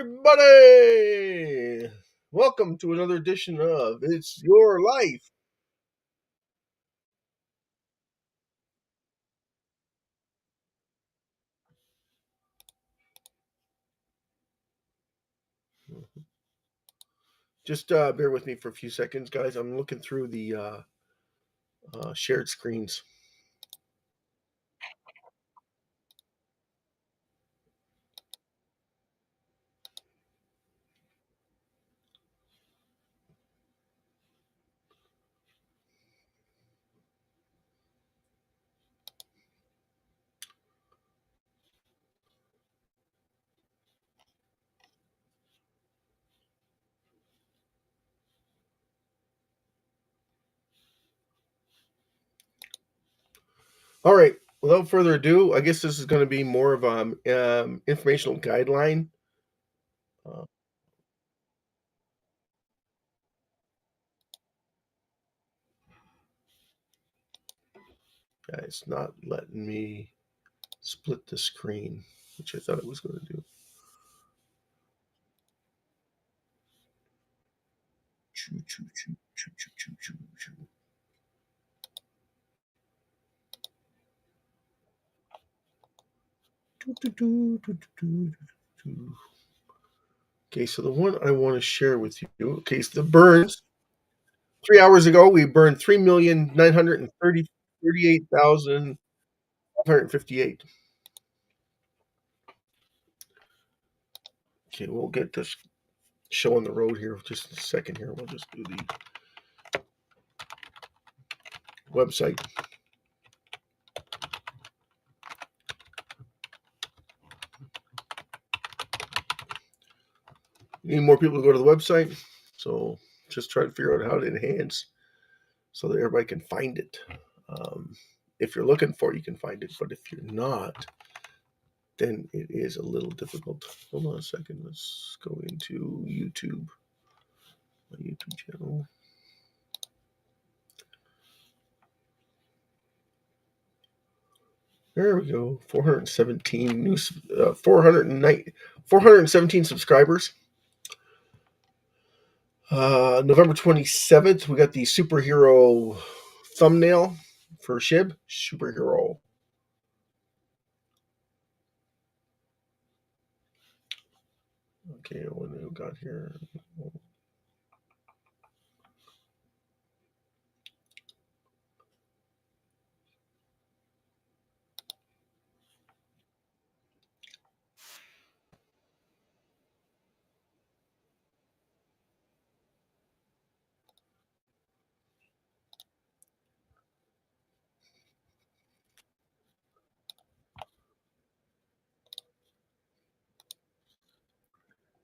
everybody! Welcome to another edition of It's Your Life. Just bear with me for a few seconds, guys. I'm looking through the shared screens. All right. Without further ado, I guess this is going to be more of informational guideline. Uh, it's not letting me split the screen, which I thought it was going to do. Choo, choo, choo, choo, choo, choo, choo, choo. Okay, so the one I want to share with you. Okay, so the burns. 3 hours ago, we burned 3,938,558. Okay, we'll get this show on the road here. Just a second here. We'll just do the website. We need more people to go to the website. So just try to figure out how to enhance so that everybody can find it. If you're looking for it, you can find it. But if you're not, then it is a little difficult. Hold on a second. Let's go into YouTube, my YouTube channel. There we go. 417 new, 417 subscribers. November 27th, we got the superhero thumbnail for SHIB. Superhero. Okay, what do we got here?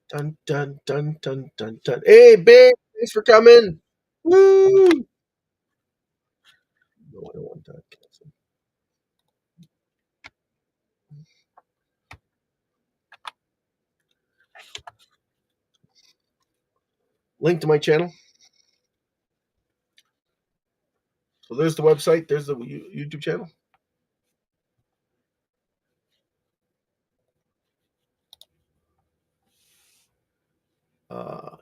Dun dun dun dun dun dun. Hey, babe, thanks for coming. Woo! No, I don't want that. Cancel. Link to my channel. So there's the website. There's the YouTube channel.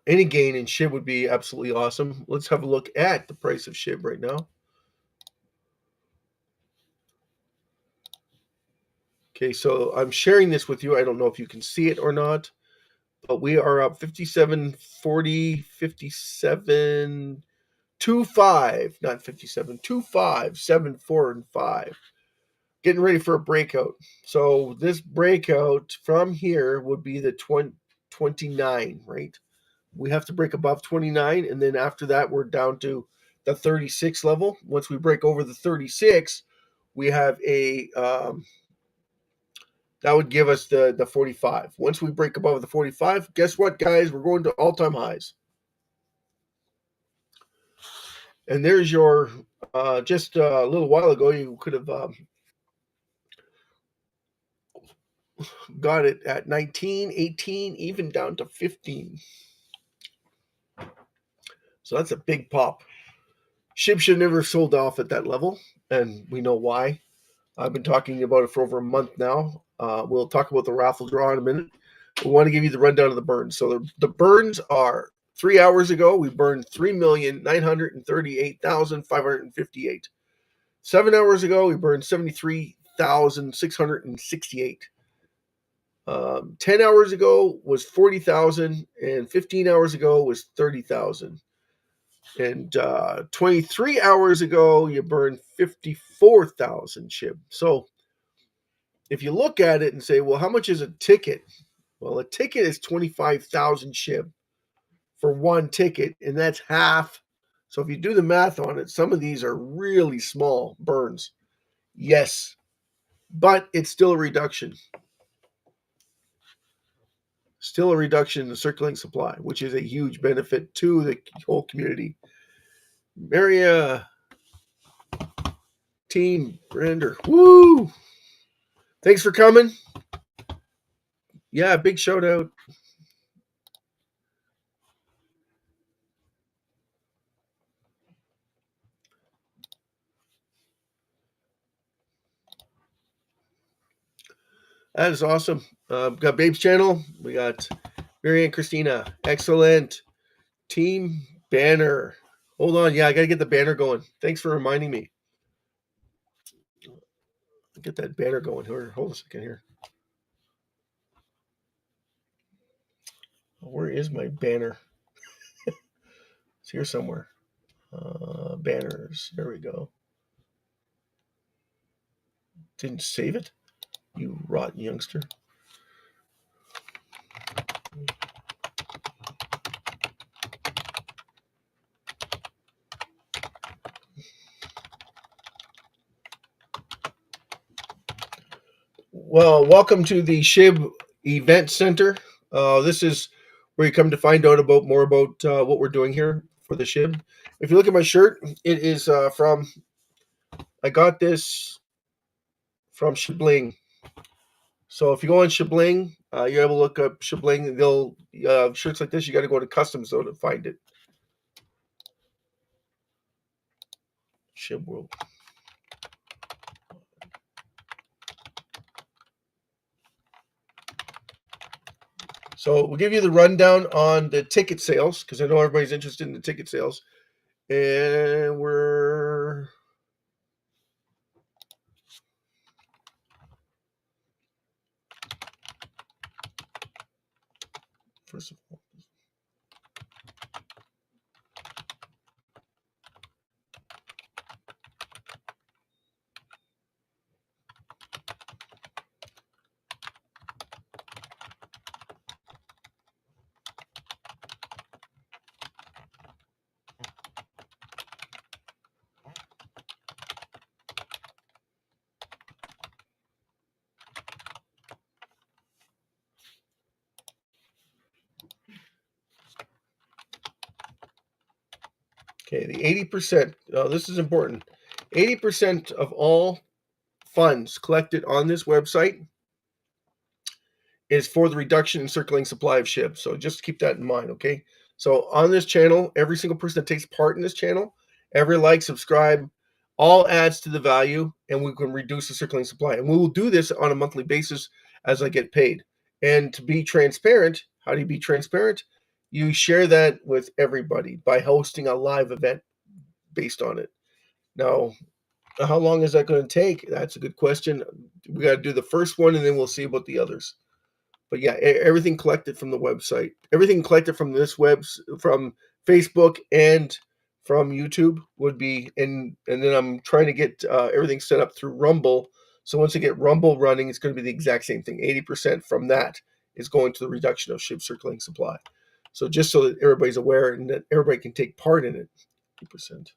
Any gain in SHIB would be absolutely awesome. Let's have a look at the price of SHIB right now. Okay, so I'm sharing this with you. I don't know if you can see it or not, but we are up 57.40, 57.25, not 57, 25, 7, 4, and 5. Getting ready for a breakout. So this breakout from here would be the 29, right? We have to break above 29, and then after that, we're down to the 36 level. Once we break over the 36, we have a that would give us the 45. Once we break above the 45, guess what, guys? We're going to all-time highs. And there's your just a little while ago, you could have got it at 19, 18, even down to 15. So that's a big pop. SHIB should never sold off at that level, and we know why. I've been talking about it for over a month now. We'll talk about the raffle draw in a minute. we want to give you the rundown of the burns. So the burns are 3 hours ago, we burned 3,938,558. 7 hours ago, we burned 73,668. 10 hours ago was 40,000, and 15 hours ago was 30,000. And 23 hours ago, you burned 54,000 SHIB. So if you look at it and say, well, how much is a ticket? Well, a ticket is 25,000 SHIB for one ticket, and that's half. So if you do the math on it, some of these are really small burns. Yes, but it's still a reduction. Still a reduction in the circulating supply, which is a huge benefit to the whole community. Maria, team, Brander, woo! Thanks for coming. Yeah, big shout out. That is awesome. Got Babe's channel. We got Mary and Christina. Excellent. Team banner. Hold on. Yeah, I got to get the banner going. Thanks for reminding me. Get that banner going. Hold a second here. Where is my banner? It's here somewhere. Banners. There we go. Didn't save it? You rotten youngster. Well, welcome to the SHIB Event Center. This is where you come to find out more about what we're doing here for the SHIB. If you look at my shirt, it is I got this from Shibling. So if you go on Shibling, you're able to look up Shibling. They'll shirts like this. You got to go to customs though to find it. SHIB World. So we'll give you the rundown on the ticket sales because I know everybody's interested in the ticket sales, and we're first of all. Okay, the 80%, this is important. 80% of all funds collected on this website is for the reduction in circulating supply of SHIB. So just keep that in mind, okay? So on this channel, every single person that takes part in this channel, every like, subscribe, all adds to the value, and we can reduce the circulating supply. And we will do this on a monthly basis as I get paid. And to be transparent, how do you be transparent? You share that with everybody by hosting a live event based on it. Now, how long is that going to take? That's a good question. We got to do the first one, and then we'll see about the others. But yeah, everything collected from the website, everything collected from from Facebook and from YouTube would be, and then I'm trying to get everything set up through Rumble. So once you get Rumble running, it's going to be the exact same thing. 80% from that is going to the reduction of SHIB circulating supply. So just so that everybody's aware and that everybody can take part in it, 80%.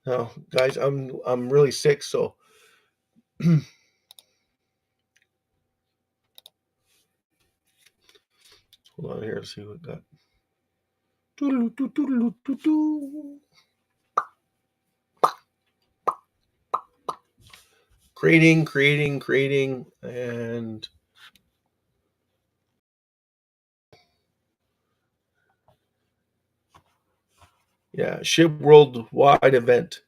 Now, guys, I'm really sick, so hold on here to see what we got. creating, and yeah, SHIB worldwide event.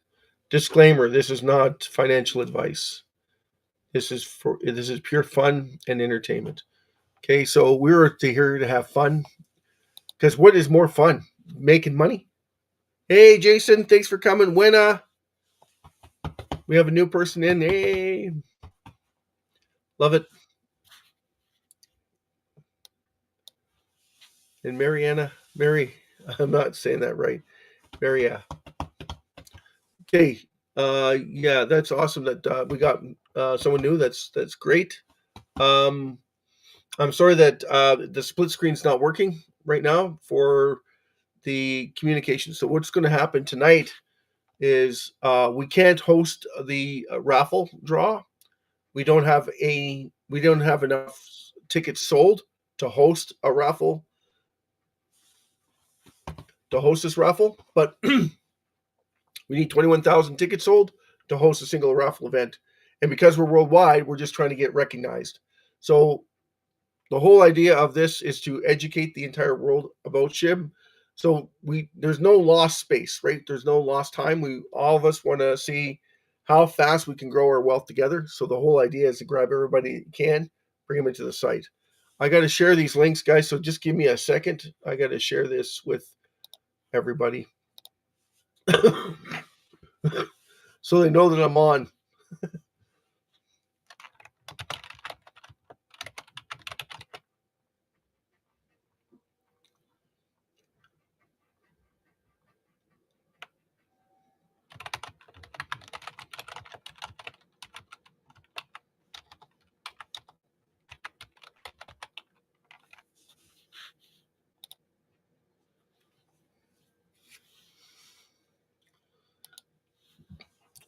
Disclaimer: this is not financial advice. This is pure fun and entertainment. Okay, so we're here to have fun because what is more fun? Making money. Hey, Jason, thanks for coming. We have a new person in. Hey, love it. And Mary, I'm not saying that right. Maria. Okay. Yeah, that's awesome that we got someone new. That's great. Um, I'm sorry that the split screen's not working right now for the communication. So what's going to happen tonight is we can't host the raffle draw. We don't have enough tickets sold to host a raffle to host this raffle, but we need 21,000 tickets sold to host a single raffle event. And because we're worldwide, we're just trying to get recognized. So the whole idea of this is to educate the entire world about SHIB. So there's no lost space, right? There's no lost time. We all of us want to see how fast we can grow our wealth together. So the whole idea is to grab everybody you can, bring them into the site. I got to share these links, guys. So just give me a second. I got to share this with everybody so they know that I'm on.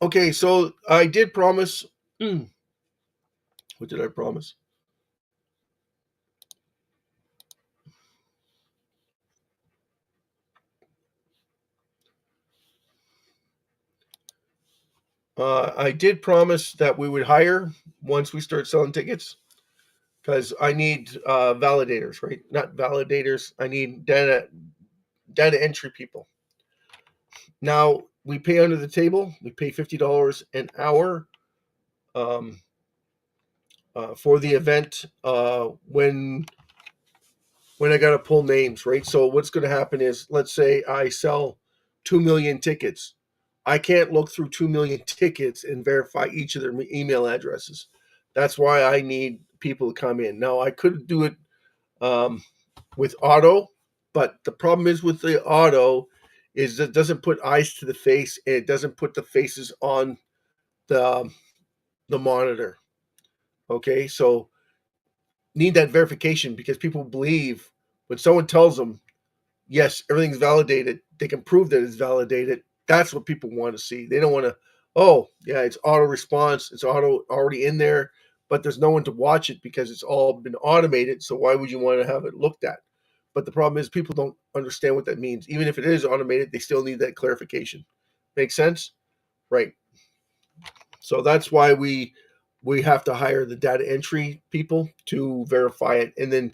Okay, so I did promise. What did I promise? I did promise that we would hire once we start selling tickets because I need validators, right? Not validators. I need data entry people. Now we pay under the table. We pay $50 an hour um, for the event when I got to pull names, right? So what's going to happen is, let's say I sell 2 million tickets. I can't look through 2 million tickets and verify each of their email addresses. That's why I need people to come in. Now I could do it um, with auto, but the problem is with the auto is it doesn't put eyes to the face and it doesn't put the faces on the the monitor. Okay, so need that verification because people believe when someone tells them yes, everything's validated. They can prove that it's validated. That's what people want to see. They don't want to, oh, yeah, it's auto response. It's auto already in there, but there's no one to watch it because it's all been automated. So why would you want to have it looked at? But the problem is people don't understand what that means. Even if it is automated, they still need that clarification. Make sense? Right. So that's why we have to hire the data entry people to verify it. And then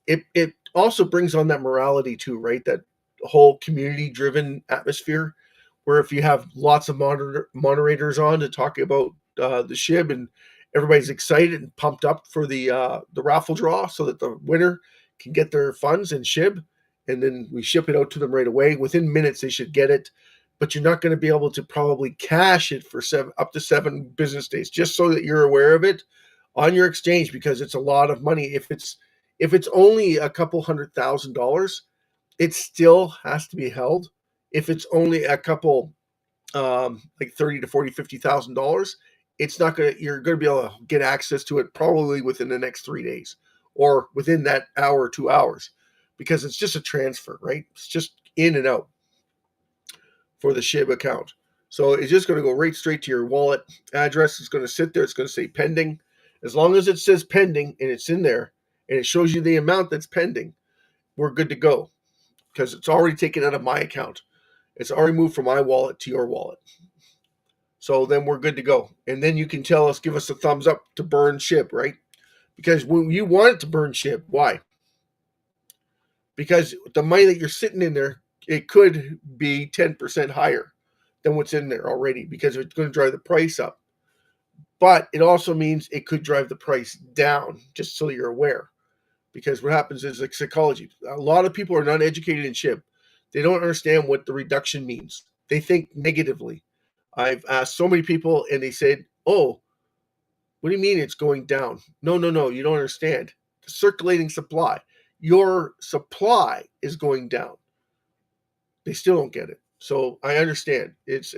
it also brings on that morality too, right? That whole community driven atmosphere where if you have lots of moderators on to talk about the SHIB and everybody's excited and pumped up for the raffle draw so that the winner can get their funds and SHIB, and then we ship it out to them right away. Within minutes, they should get it, but you're not going to be able to probably cash it for up to 7 business days. Just so that you're aware of it on your exchange, because it's a lot of money. If it's only a couple $100,000, it still has to be held. If it's only a couple, like 30 to 40, $50,000, it's not gonna. You're gonna be able to get access to it probably within the next 3 days or within that hour or 2 hours, because it's just a transfer, right? It's just in and out for the SHIB account. So it's just going to go right straight to your wallet address. It's going to sit there. It's going to say pending. As long as it says pending and it's in there and it shows you the amount that's pending, we're good to go because it's already taken out of my account. It's already moved from my wallet to your wallet. So then we're good to go. And then you can tell us, give us a thumbs up to burn SHIB, right? Because when you want it to burn SHIB, why? Because the money that you're sitting in there, it could be 10% higher than what's in there already because it's going to drive the price up. But it also means it could drive the price down, just so you're aware. Because what happens is like psychology. A lot of people are not educated in SHIB. They don't understand what the reduction means. They think negatively. I've asked so many people and they said, oh, what do you mean it's going down? No, no, no, you don't understand. The circulating supply. Your supply is going down. They still don't get it. So I understand. It's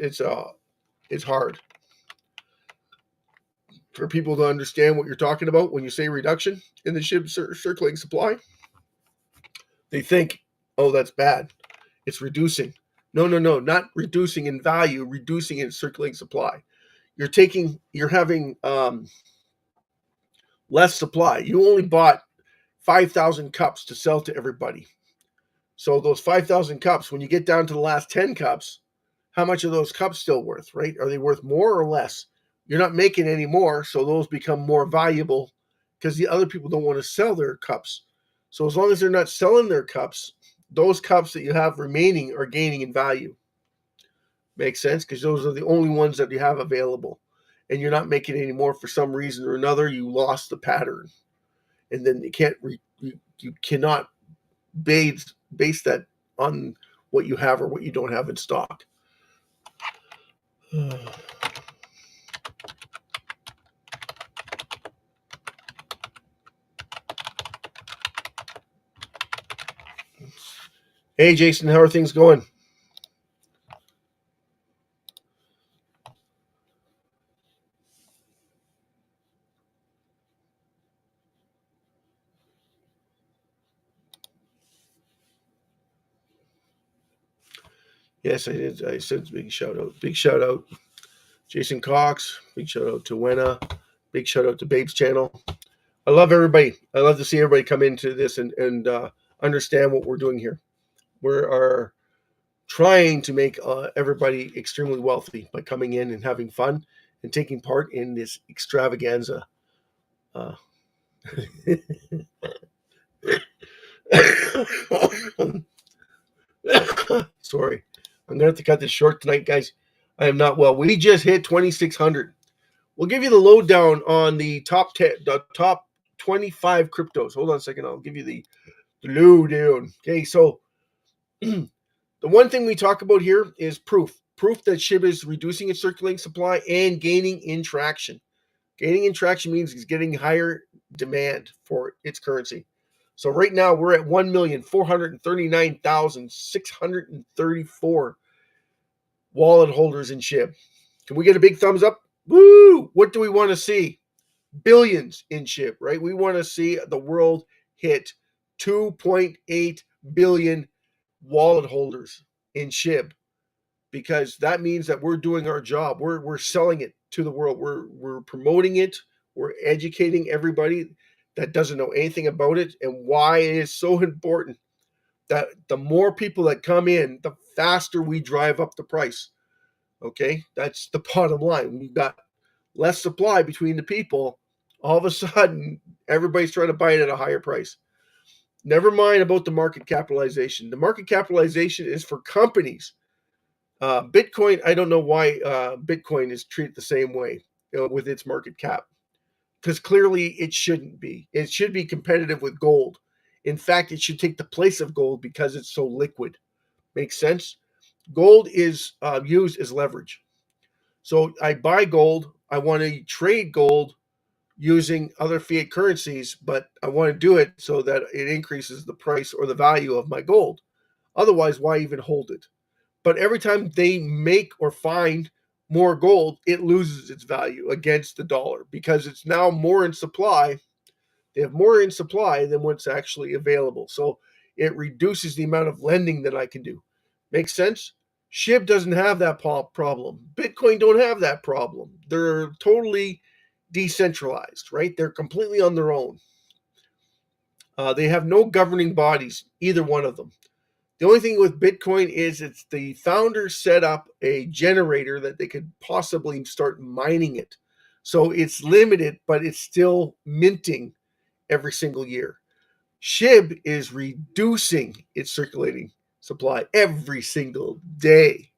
hard for people to understand what you're talking about when you say reduction in the SHIB circulating supply. They think, oh, that's bad. It's reducing. No, no, no, not reducing in value, reducing in circulating supply. You're having less supply. You only bought 5,000 cups to sell to everybody. So those 5,000 cups, when you get down to the last 10 cups, how much are those cups still worth, right? Are they worth more or less? You're not making any more, so those become more valuable because the other people don't want to sell their cups. So as long as they're not selling their cups, those cups that you have remaining are gaining in value. Makes sense? Because those are the only ones that you have available. And you're not making any more for some reason or another. You lost the pattern. And then you cannot base that on what you have or what you don't have in stock. Hey, Jason, how are things going? Yes, I did. I said big shout out. Big shout out, Jason Cox. Big shout out to Wenna. Big shout out to Babe's channel. I love everybody. I love to see everybody come into this and understand what we're doing here. We are trying to make everybody extremely wealthy by coming in and having fun and taking part in this extravaganza. Sorry, I'm gonna have to cut this short tonight, guys. I am not well. We just hit 2,600. We'll give you the lowdown on the top 10, the top 25 cryptos. Hold on a second. I'll give you the lowdown. Okay, so the one thing we talk about here is proof that SHIB is reducing its circulating supply and gaining in traction. Gaining in traction means it's getting higher demand for its currency. So right now we're at 1,439,634 wallet holders in SHIB. Can we get a big thumbs up? Woo! What do we want to see? Billions in SHIB, right? We want to see the world hit 2.8 billion wallet holders in SHIB, because that means that we're doing our job. We're selling it to the world. We're promoting it. We're educating everybody that doesn't know anything about it and why it is so important that the more people that come in, the faster we drive up the price. Okay, that's the bottom line. We've got less supply between the people. All of a sudden, everybody's trying to buy it at a higher price. Never mind about the market capitalization. The market capitalization is for companies. Bitcoin, I don't know why Bitcoin is treated the same way with its market cap, because clearly it shouldn't be. It should be competitive with gold. In fact, it should take the place of gold because it's so liquid. Makes sense? Gold is used as leverage. So I buy gold. I want to trade gold using other fiat currencies, but I want to do it so that it increases the price or the value of my gold. Otherwise, why even hold it? But every time they make or find more gold, it loses its value against the dollar because it's now more in supply. They have more in supply than what's actually available. So it reduces the amount of lending that I can do. Makes sense? SHIB doesn't have that problem. Bitcoin don't have that problem. They're totally decentralized, right? They're completely on their own. They have no governing bodies, either one of them. The only thing with Bitcoin is it's the founders set up a generator that they could possibly start mining it. So it's limited, but it's still minting every single year. SHIB is reducing its circulating supply every single day.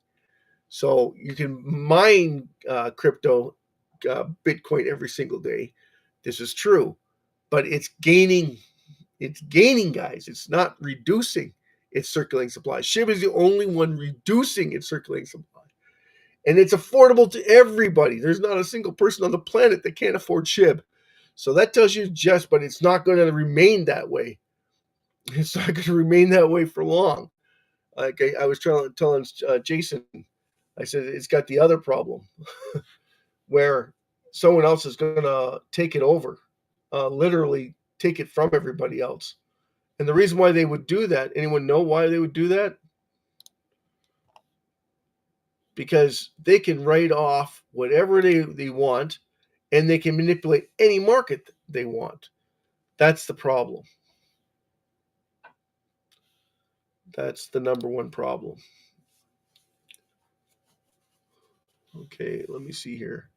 So you can mine crypto, Bitcoin every single day. This is true, but it's gaining. It's gaining, guys. It's not reducing its circulating supply. SHIB is the only one reducing its circulating supply, and it's affordable to everybody. There's not a single person on the planet that can't afford SHIB. So that tells you just, but it's not going to remain that way. It's not going to remain that way for long. Like I was telling Jason, I said it's got the other problem where someone else is going to take it over, literally take it from everybody else. And the reason why they would do that, anyone know why they would do that? Because they can write off whatever they want, and they can manipulate any market they want. That's the problem. That's the number one problem. Okay, let me see here.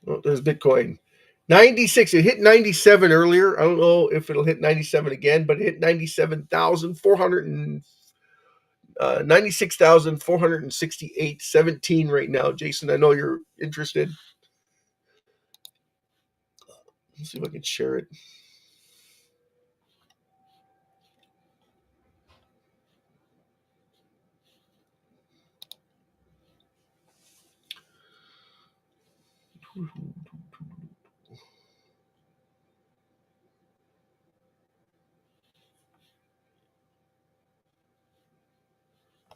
Oh, there's Bitcoin. 96. It hit 97 earlier. I don't know if it'll hit 97 again, but it hit 97,400 96,468.17 right now. Jason, I know you're interested. Let's see if I can share it.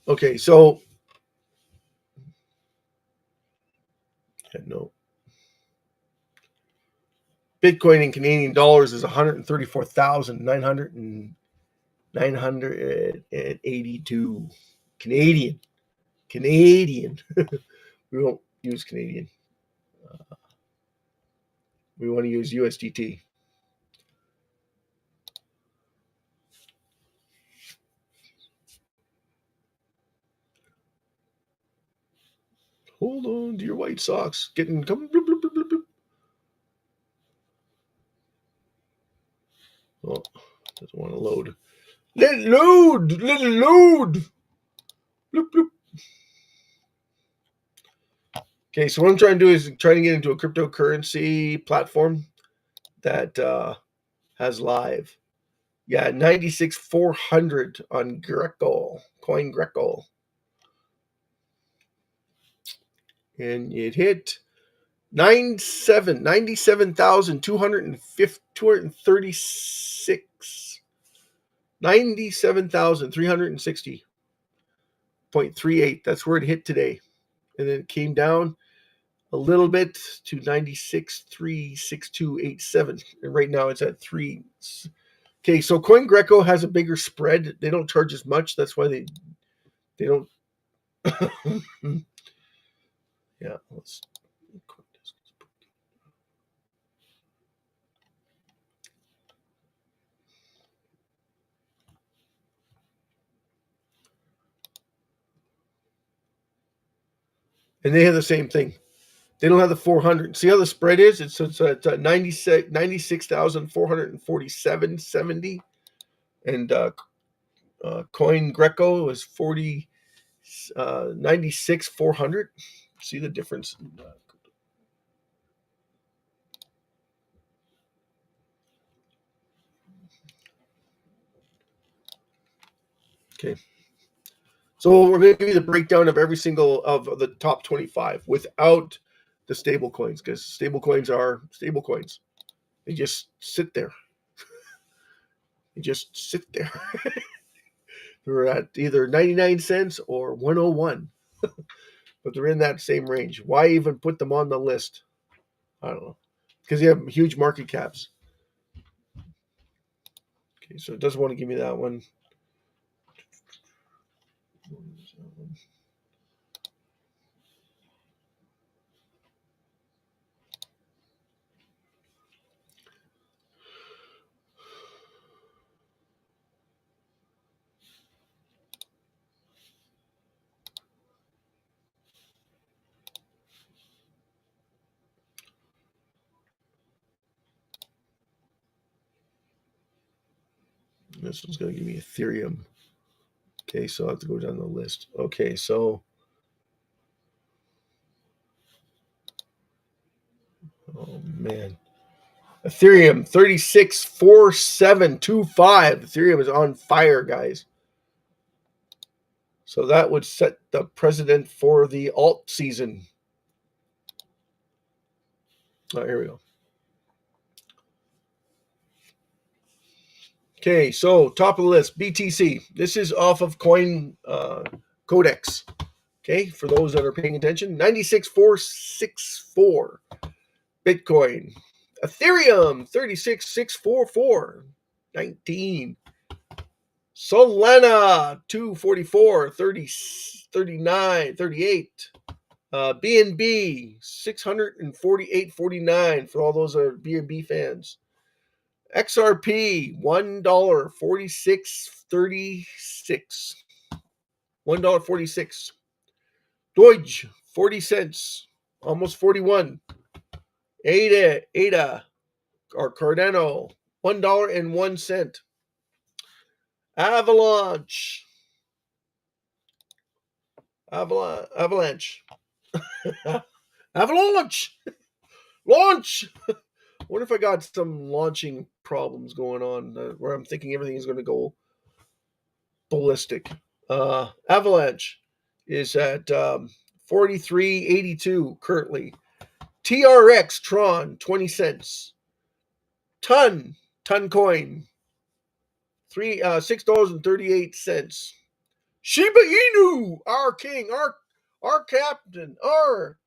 Okay, so no. Bitcoin in Canadian dollars is 134,982 Canadian. Canadian. We won't use Canadian. We want to use USDT. Hold on to your White Sox. Getting come. Bloop, bloop, bloop, bloop. Oh, doesn't want to load. Let it load. Let it load. Bloop, bloop. Okay, so what I'm trying to do is trying to get into a cryptocurrency platform that has live. Yeah, 96,400 on Greco, Coin Greco. And it hit 97,236. 97,360.38. That's where it hit today. And then it came down a little bit to 96,362.87. And right now it's at 3. Okay, so CoinGreco has a bigger spread. They don't charge as much. That's why they don't. Yeah, let's. And they have the same thing. They don't have the 400. See how the spread is? It's at 96,447.70. And Coin Greco is 96,400. See the difference? Okay. So we're going to give you the breakdown of every single of the top 25 without the stable coins, because stable coins are stable coins. They just sit there. They just sit there. They're at either 99 cents or 101. But they're in that same range. Why even put them on the list? I don't know. Because you have huge market caps. Okay, so it doesn't want to give me that one. This one's going to give me Ethereum. Okay, so I have to go down the list. Okay, so oh man. Ethereum 364725. Ethereum is on fire, guys. So that would set the precedent for the alt season. Oh, here we go. Okay, so top of the list, BTC. This is off of Coin Codex. Okay, for those that are paying attention, 96,464. Bitcoin. Ethereum, 36,644. 19. Solana, 244, 30, 39, 38. BNB, 648.49 for all those that are BNB fans. XRP, $1.4636. $1.46. Deutsche, 40 cents, almost 41. ADA, or Cardano, $1.01. Avalanche. Avalanche. Avalanche. Launch. What if I got some launching problems going on where I'm thinking everything is going to go ballistic? Avalanche is at 43.82 currently. TRX Tron, 20 cents. Ton coin, $6.38. Shiba Inu, our king, our captain, our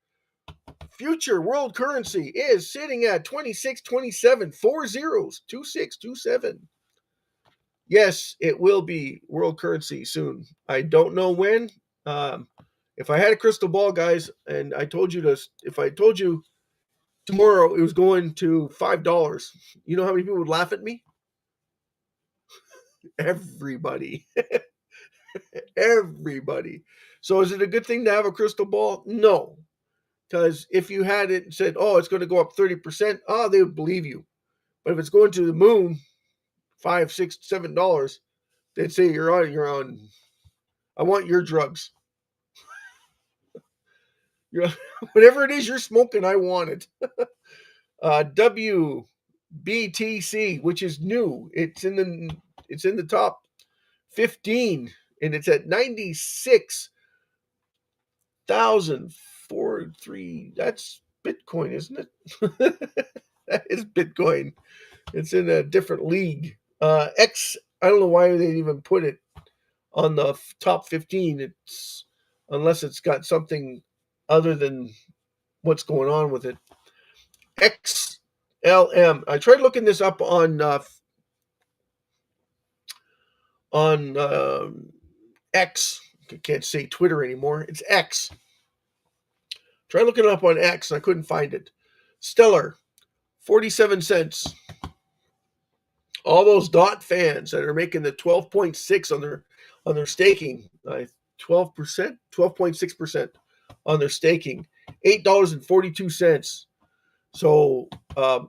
future world currency is sitting at 26.27. 4 zeros, 2627. Yes, it will be world currency soon. I don't know when. If I had a crystal ball, guys, and if I told you tomorrow it was going to $5, you know how many people would laugh at me? Everybody. Everybody. So is it a good thing to have a crystal ball? No. Because if you had it and said, oh, it's going to go up 30%, they would believe you. But if it's going to the moon, $5, $6, $7, they'd say you're on. I want your drugs. Whatever it is you're smoking, I want it. WBTC, which is new. It's in the top 15, and it's at 96,043. That's Bitcoin, isn't it? That is Bitcoin. It's in a different league. X, I don't know why they even put it on the top 15. It's unless it's got something other than what's going on with it. XLM. I tried looking this up on X. I can't say Twitter anymore. It's X. Try looking it up on X, and I couldn't find it. Stellar, 47 cents. All those DOT fans that are making the 12.6 on their staking, 12%, 12.6% on their staking, $8.42. So,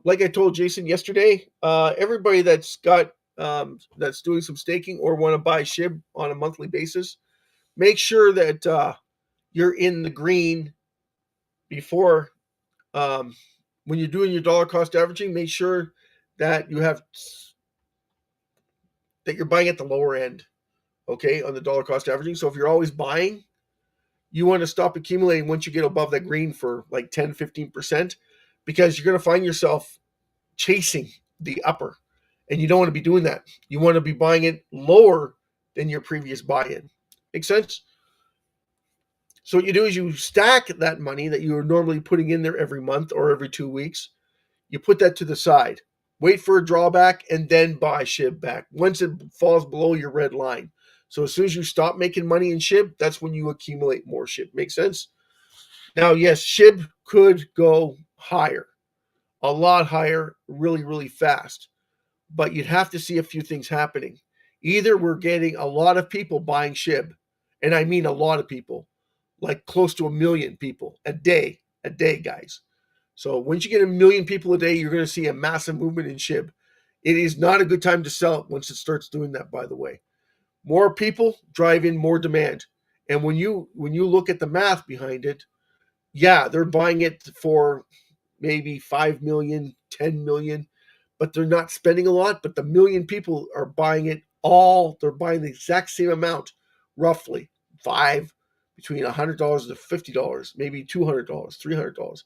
like I told Jason yesterday, everybody that's got that's doing some staking or want to buy SHIB on a monthly basis, make sure that you're in the green before when you're doing your dollar cost averaging. Make sure that you're buying at the lower end, okay, on the dollar cost averaging. So if you're always buying, you want to stop accumulating once you get above that green for like 10, 15%, because you're going to find yourself chasing the upper, and you don't want to be doing that. You want to be buying it lower than your previous buy-in. Make sense? So what you do is you stack that money that you are normally putting in there every month or every 2 weeks. You put that to the side, wait for a drawback, and then buy SHIB back once it falls below your red line. So as soon as you stop making money in SHIB, that's when you accumulate more SHIB. Make sense? Now, yes, SHIB could go higher, a lot higher, really, really fast. But you'd have to see a few things happening. Either we're getting a lot of people buying SHIB, and I mean a lot of people, like close to 1 million people a day, guys. So once you get 1 million people a day, you're going to see a massive movement in SHIB. It is not a good time to sell it once it starts doing that, by the way. More people drive in more demand. And when you look at the math behind it, yeah, they're buying it for maybe 5 million, 10 million, but they're not spending a lot. But the million people are buying it all. They're buying the exact same amount, roughly five, between $100 to $50, maybe $200, $300.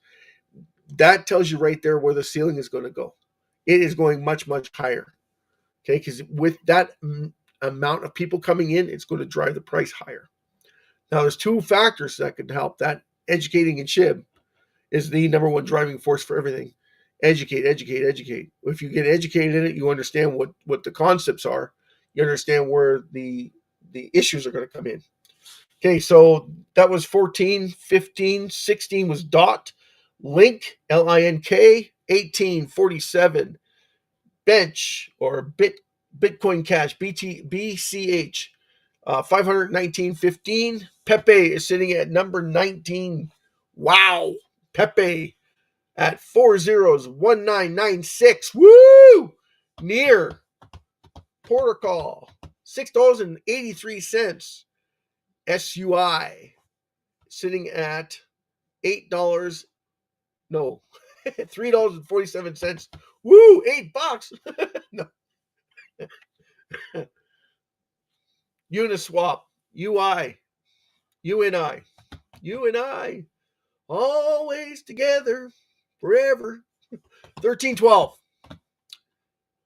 That tells you right there where the ceiling is going to go. It is going much, much higher. Okay, because with that amount of people coming in, it's going to drive the price higher. Now, there's two factors that could help that. Educating in SHIB is the number one driving force for everything. Educate, educate, educate. If you get educated in it, you understand what the concepts are. You understand where the issues are going to come in. Okay, so that was 14, 15, 16 was DOT, Link, LINK, 18, 47, Bench or Bitcoin Cash, BCH, 519.15. Pepe is sitting at number 19. Wow. Pepe at 401996. Woo! Near protocol, $6.83. SUI sitting at $8. No, $3.47. Woo! $8. No. Uniswap, UI, UNI, UNI, always together, forever. 1312,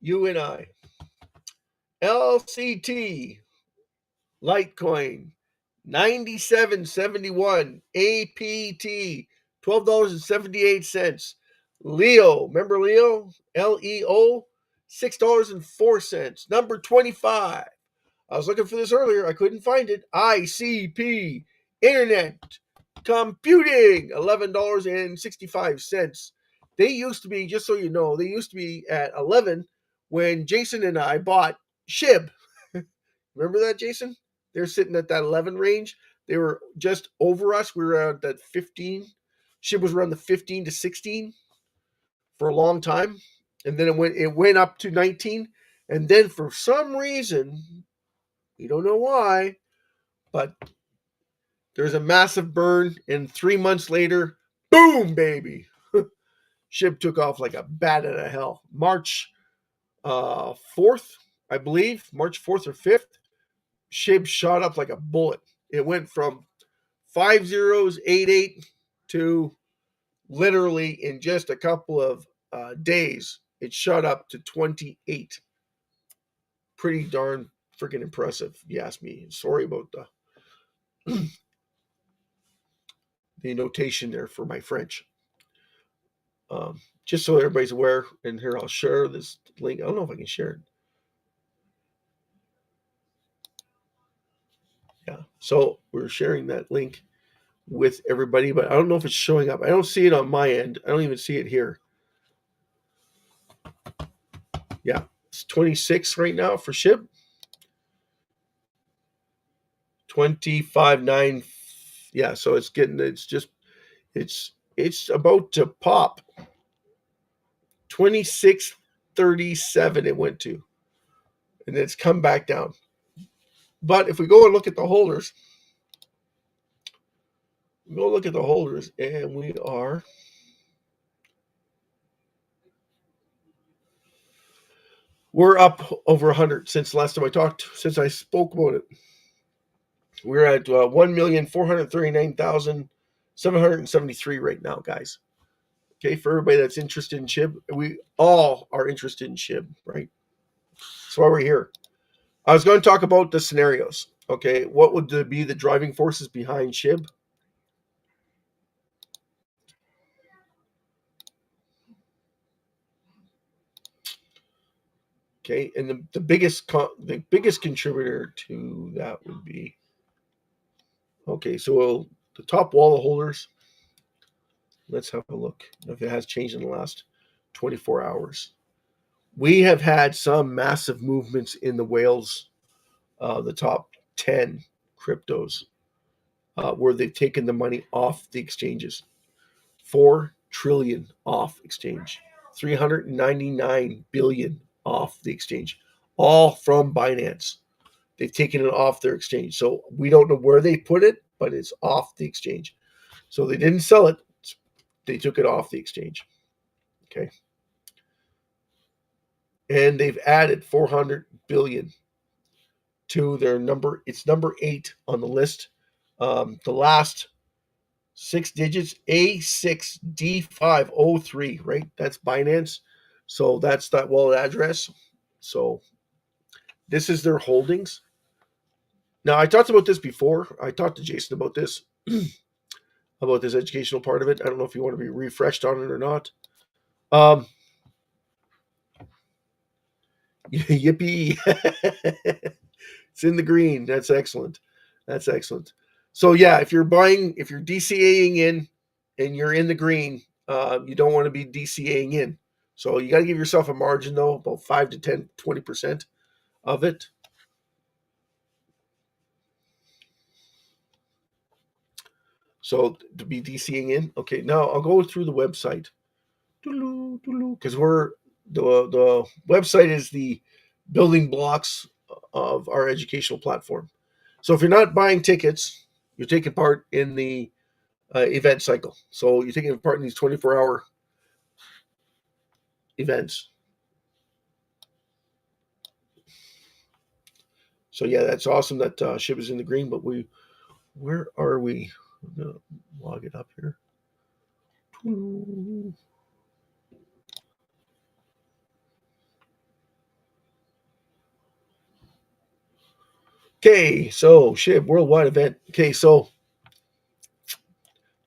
UNI, LCT, Litecoin, 97.71, APT, $12.78. Leo, remember Leo? LEO, $6.04. Number 25. I was looking for this earlier. I couldn't find it. ICP, Internet Computing, $11.65. They used to be, just so you know, they used to be at 11 when Jason and I bought SHIB. Remember that, Jason? They're sitting at that 11 range. They were just over us. We were at that 15. SHIB was around the 15 to 16 for a long time. And then it went up to 19. And then for some reason, we don't know why, but there's a massive burn, and 3 months later, boom, baby. SHIB took off like a bat out of hell. March 4th, I believe, March 4th or 5th, SHIB shot up like a bullet. It went from 5088 to literally in just a couple of days, it shot up to 28. Pretty darn freaking impressive, if you ask me. Sorry about the notation there for my French. Just so everybody's aware, and here I'll share this link. I don't know if I can share it. Yeah, so we're sharing that link with everybody, but I don't know if it's showing up. I don't see it on my end. I don't even see it here. Yeah, it's 26 right now for SHIB. 25.9. Yeah, so it's about to pop. 26.37 it went to, and it's come back down. But if we go and look at the holders, and we're up over 100 since last time since I spoke about it. We're at 1,439,773 right now, guys. Okay, for everybody that's interested in SHIB, we all are interested in SHIB, right? That's why we're here. I was going to talk about the scenarios. Okay, what would be the driving forces behind SHIB? Okay, and the biggest contributor to that would be, okay, so the top wallet holders. Let's have a look if it has changed in the last 24 hours. We have had some massive movements in the whales, the top 10 cryptos, where they've taken the money off the exchanges. 4 trillion off exchange, 399 billion off the exchange, all from Binance. They've taken it off their exchange. So we don't know where they put it, but it's off the exchange. So they didn't sell it. They took it off the exchange. Okay. And they've added 400 billion to their number. It's number 8 on the list. The last 6 digits, A6D503, right? That's Binance. So that's that wallet address. So this is their holdings. Now, I talked about this before. I talked to Jason about this, about this educational part of it. I don't know if you want to be refreshed on it or not. Yippee. It's in the green. That's excellent. That's excellent. So yeah, if you're DCAing in and you're in the green, you don't want to be DCAing in. So you got to give yourself a margin though, about 5 to 10, 20% of it. So to be DCing in. Okay, now I'll go through the website. Because the website is the building blocks of our educational platform. So if you're not buying tickets, you're taking part in the event cycle. So you're taking part in these 24-hour events. So yeah, that's awesome that SHIB is in the green, but where are we? I'm going to log it up here. Okay, so SHIB worldwide event. Okay, so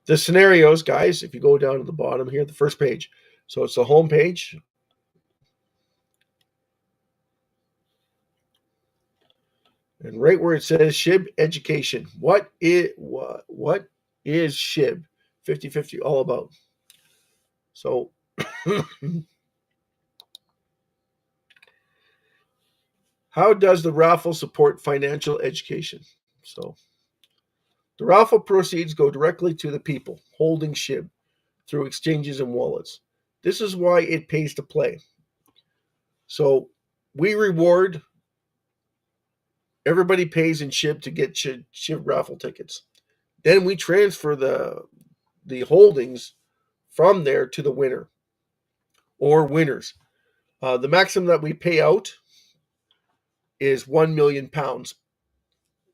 the scenarios, guys, if you go down to the bottom here, the first page. So it's the home page. And right where it says SHIB education, what is SHIB 50/50 all about? So how does the raffle support financial education? So the raffle proceeds go directly to the people holding SHIB through exchanges and wallets. This is why it pays to play. So we reward, everybody pays in SHIB to get SHIB raffle tickets. Then we transfer the holdings from there to the winner or winners. The maximum that we pay out is £1 million.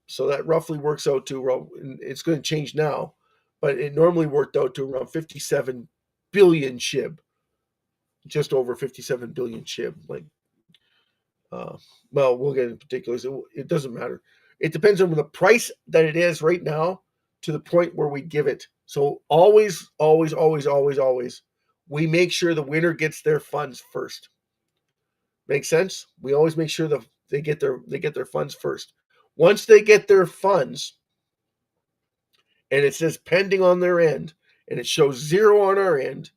So that roughly works out to, it's going to change now, but it normally worked out to around 57 billion SHIB, just over 57 billion SHIB. Like, well, we'll get into particulars. It doesn't matter. It depends on the price that it is right now to the point where we give it. So always, always, always, always, always, we make sure the winner gets their funds first. Make sense? We always make sure that they get their funds first. Once they get their funds, and it says pending on their end, and it shows 0 on our end,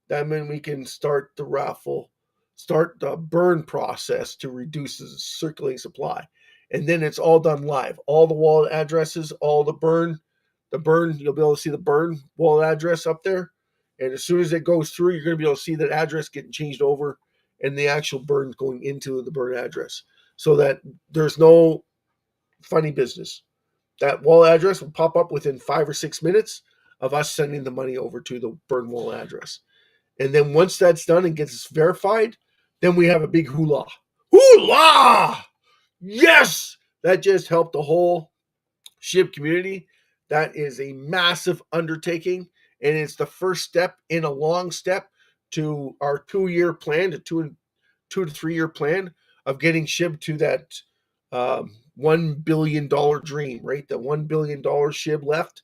that means we can start the raffle, start the burn process to reduce the circulating supply. And then it's all done live. All the wallet addresses, all the burn, you'll be able to see the burn wallet address up there. And as soon as it goes through, you're going to be able to see that address getting changed over and the actual burn going into the burn address so that there's no funny business. That wallet address will pop up within 5 or 6 minutes of us sending the money over to the burn wallet address. And then once that's done and gets verified, then we have a big hula. Hula! Yes! That just helped the whole SHIB community. That is a massive undertaking, and it's the first step in a long step to our 2-year plan, to 2 to 3 year plan of getting SHIB to that $1 billion dream, right? The $1 billion SHIB left.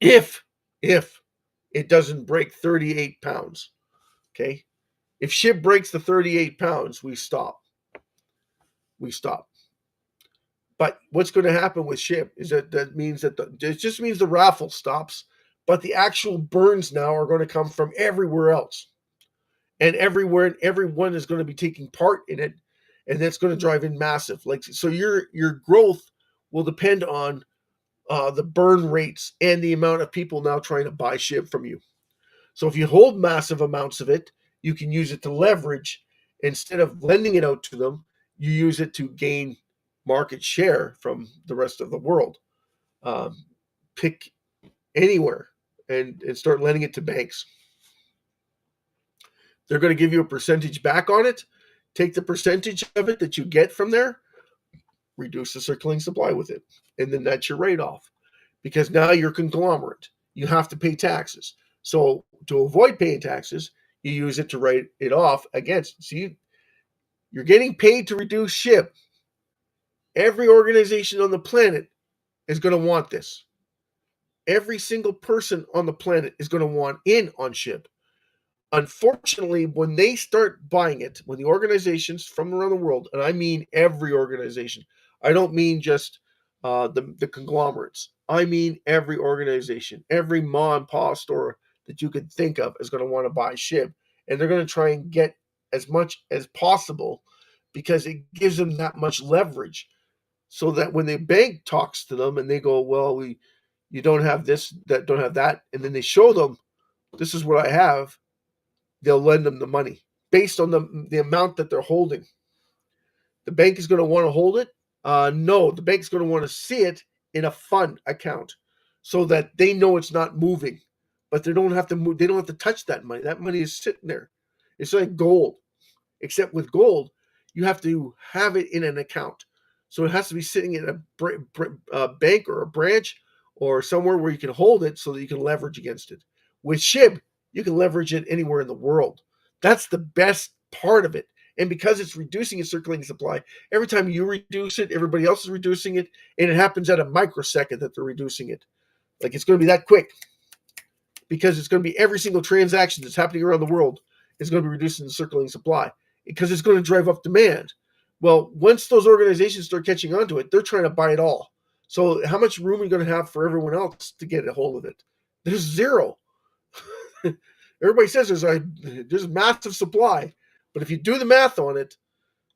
If it doesn't break 38 pounds, okay? If SHIB breaks the 38 pounds, we stop. But what's going to happen with SHIB is that means that it just means the raffle stops, but the actual burns now are going to come from everywhere else. And everyone is going to be taking part in it, and that's going to drive in massive. Like, so your growth will depend on the burn rates and the amount of people now trying to buy SHIB from you. So if you hold massive amounts of it, you can use it to leverage Instead of lending it out to them, you use it to gain market share from the rest of the world. Pick anywhere and start lending it to banks. They're going to give you a percentage back on it. Take the percentage of it that you get from there, reduce the circulating supply with it, and then that's your write-off. Because now you're conglomerate. You have to pay taxes. So to avoid paying taxes, you use it to write it off against. See, you're getting paid to reduce SHIB. Every organization on the planet is going to want this. Every single person on the planet is going to want in on SHIB. Unfortunately, when they start buying it, when the organizations from around the world, and I mean every organization, I don't mean just the conglomerates. I mean every organization, every ma and pa store that you could think of is going to want to buy SHIB, and they're going to try and get as much as possible because it gives them that much leverage. So that when the bank talks to them and they go, well, you don't have this, that don't have that, and then they show them, this is what I have, they'll lend them the money based on the amount that they're holding. The bank is going to want to hold it. No, the bank's going to want to see it in a fund account so that they know it's not moving, but they don't have to move. They don't have to touch that money. That money is sitting there. It's like gold, except with gold, you have to have it in an account. So it has to be sitting in a bank or a branch or somewhere where you can hold it so that you can leverage against it. With SHIB, you can leverage it anywhere in the world. That's the best part of it. And because it's reducing its circulating supply, every time you reduce it, everybody else is reducing it, and it happens at a microsecond that they're reducing it. Like it's going to be that quick because it's going to be every single transaction that's happening around the world is going to be reducing the circulating supply because it's going to drive up demand. Well, once those organizations start catching on to it, they're trying to buy it all. So how much room are you going to have for everyone else to get a hold of it? There's zero. Everybody says there's massive supply, but if you do the math on it,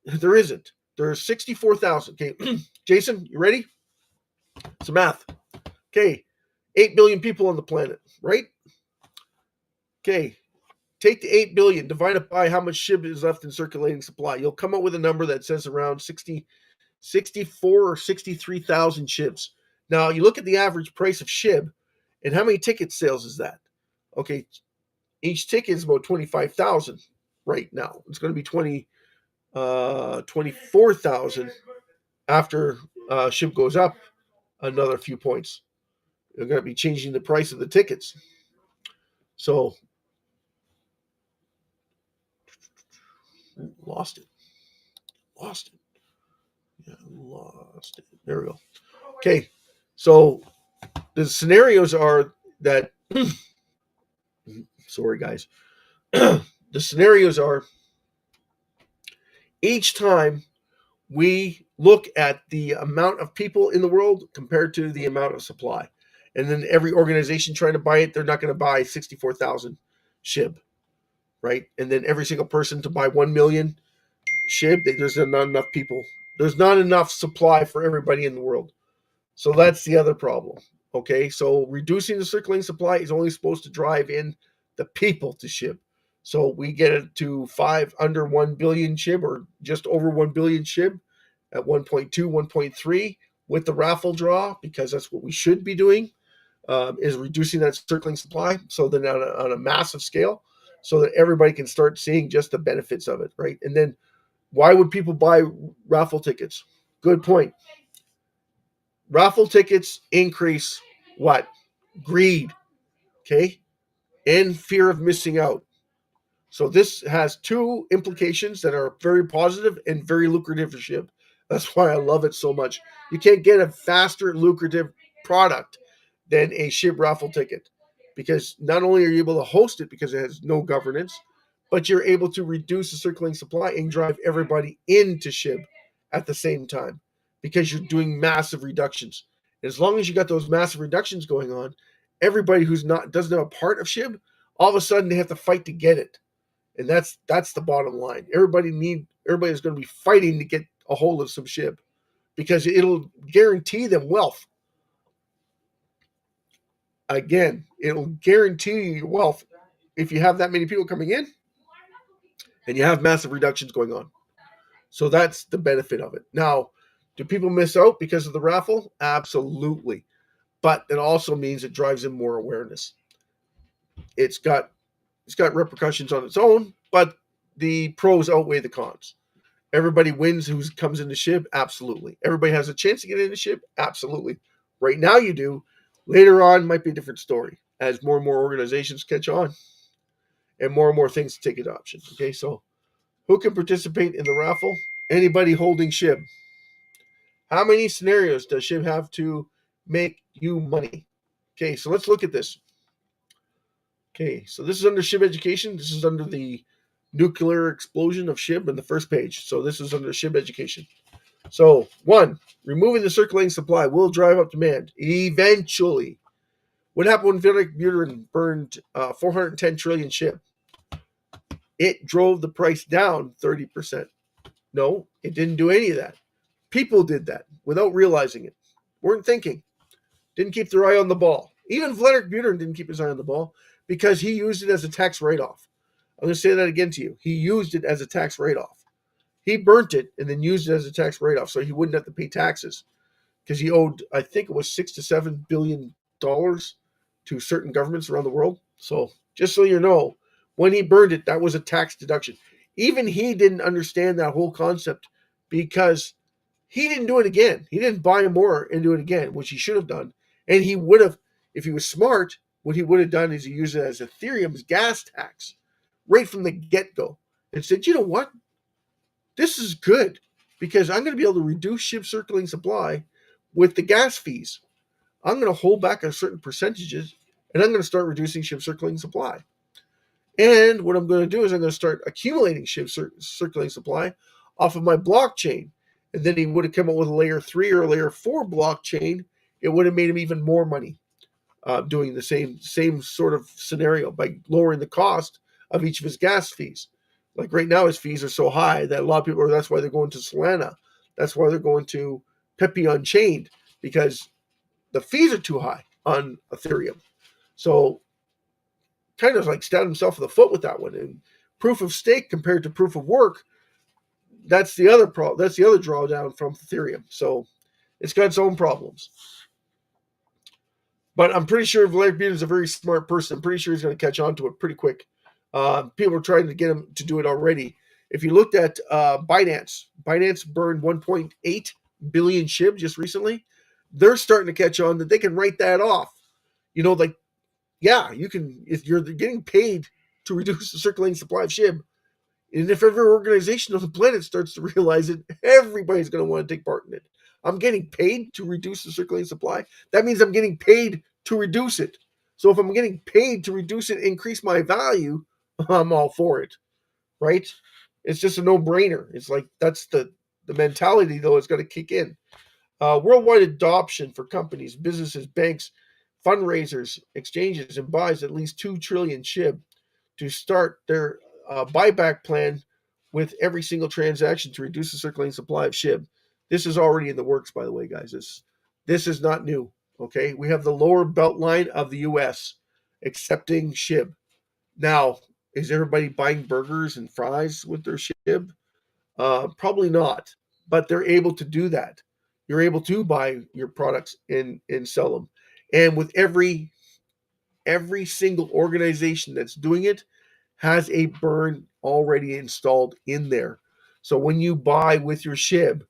there isn't. There's 64,000. Okay, Jason, you ready? Some math. Okay, 8 billion people on the planet, right? Okay, take the 8 billion, divide it by how much SHIB is left in circulating supply. You'll come up with a number that says around 64 or 63,000 SHIBs. Now, you look at the average price of SHIB, and how many ticket sales is that? Okay, each ticket is about 25,000 right now. It's going to be 24,000 after SHIB goes up another few points. They're going to be changing the price of the tickets. So, lost it. Yeah, lost it. There we go. Okay, so the scenarios are that. Sorry, guys. The scenarios are each time we look at the amount of people in the world compared to the amount of supply. And then every organization trying to buy it, they're not going to buy 64,000 SHIB, right? And then every single person to buy 1 million SHIB, there's not enough people. There's not enough supply for everybody in the world. So that's the other problem. Okay, so reducing the circulating supply is only supposed to drive in the people to SHIB. So we get it to under 1 billion SHIB or just over 1 billion SHIB at 1.2, 1.3 with the raffle draw, because that's what we should be doing, is reducing that circulating supply. So then on a massive scale, so that everybody can start seeing just the benefits of it, right? And then why would people buy raffle tickets? Good point. Raffle tickets increase what? Greed, okay? And fear of missing out. So this has two implications that are very positive and very lucrative for SHIB. That's why I love it so much. You can't get a faster, lucrative product than a SHIB raffle ticket, because not only are you able to host it because it has no governance, but you're able to reduce the circulating supply and drive everybody into SHIB at the same time because you're doing massive reductions. And as long as you got those massive reductions going on, everybody who's doesn't have a part of SHIB, all of a sudden they have to fight to get it. And that's the bottom line. Everybody's going to be fighting to get a hold of some SHIB because it'll guarantee them wealth. Again, it'll guarantee you wealth if you have that many people coming in and you have massive reductions going on. So that's the benefit of it. Now, do people miss out because of the raffle? Absolutely. But it also means it drives in more awareness. It's got repercussions on its own, but the pros outweigh the cons. Everybody wins who comes into SHIB? Absolutely. Everybody has a chance to get into SHIB? Absolutely. Right now you do. Later on might be a different story as more and more organizations catch on and more things take adoption. Okay, so who can participate in the raffle? Anybody holding SHIB. How many scenarios does SHIB have to make you money? Okay, so let's look at this. Okay, so this is under SHIB education. This is under the nuclear explosion of SHIB in the first page. So this is under SHIB education. So 1, removing the circulating supply will drive up demand eventually. What happened when Vladimir Putin burned 410 trillion SHIB? It drove the price down 30%. No, it didn't do any of that. People did that without realizing it. Weren't thinking. Didn't keep their eye on the ball. Even Vladimir Putin didn't keep his eye on the ball because he used it as a tax write-off. I'm going to say that again to you. He used it as a tax write-off. He burnt it and then used it as a tax write-off so he wouldn't have to pay taxes because he owed, I think it was $6 to $7 billion to certain governments around the world. So just so you know, when he burned it, that was a tax deduction. Even he didn't understand that whole concept because he didn't do it again. He didn't buy more and do it again, which he should have done. And he would have, if he was smart, what he would have done is he used it as Ethereum's gas tax right from the get-go and said, you know what? This is good because I'm going to be able to reduce SHIB circulating supply with the gas fees. I'm going to hold back on certain percentages and I'm going to start reducing SHIB circulating supply. And what I'm going to do is I'm going to start accumulating SHIB circulating supply off of my blockchain. And then he would have come up with a layer 3 or a layer 4 blockchain. It would have made him even more money doing the same sort of scenario by lowering the cost of each of his gas fees. Like right now, his fees are so high that a lot of people are, that's why they're going to Solana. That's why they're going to Pepe Unchained because the fees are too high on Ethereum. So kind of like stabbed himself in the foot with that one. And proof of stake compared to proof of work, that's the other that's the other drawdown from Ethereum. So it's got its own problems. But I'm pretty sure Vladimir Putin is a very smart person. I'm pretty sure he's going to catch on to it pretty quick. People are trying to get him to do it already. If you looked at Binance burned 1.8 billion SHIB just recently. They're starting to catch on that they can write that off. You know, like, yeah, you can, if you're getting paid to reduce the circulating supply of SHIB, and if every organization on the planet starts to realize it, everybody's going to want to take part in it. I'm getting paid to reduce the circulating supply. That means I'm getting paid to reduce it. So if I'm getting paid to reduce it, increase my value, I'm all for it, right? It's just a no-brainer. It's like that's the mentality, though, is going to kick in. Worldwide adoption for companies, businesses, banks, fundraisers, exchanges, and buys at least 2 trillion SHIB to start their buyback plan with every single transaction to reduce the circulating supply of SHIB. This is already in the works, by the way, guys. This is not new. Okay, we have the lower belt line of the U.S. accepting SHIB. Now, is everybody buying burgers and fries with their SHIB? Probably not, but they're able to do that. You're able to buy your products and sell them, and with every single organization that's doing it has a burn already installed in there. So when you buy with your SHIB,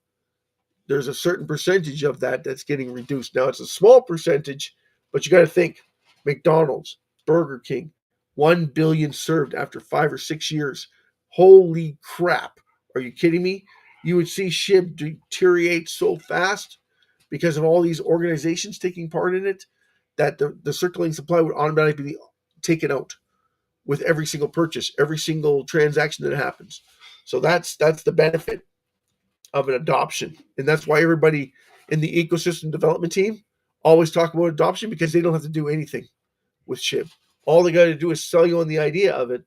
there's a certain percentage of that that's getting reduced. Now it's a small percentage, but you got to think McDonald's, Burger King, 1 billion served after 5 or 6 years. Holy crap. Are you kidding me? You would see SHIB deteriorate so fast because of all these organizations taking part in it that the circulating supply would automatically be taken out with every single purchase, every single transaction that happens. So that's the benefit of an adoption. And that's why everybody in the ecosystem development team always talk about adoption because they don't have to do anything with SHIB. All they got to do is sell you on the idea of it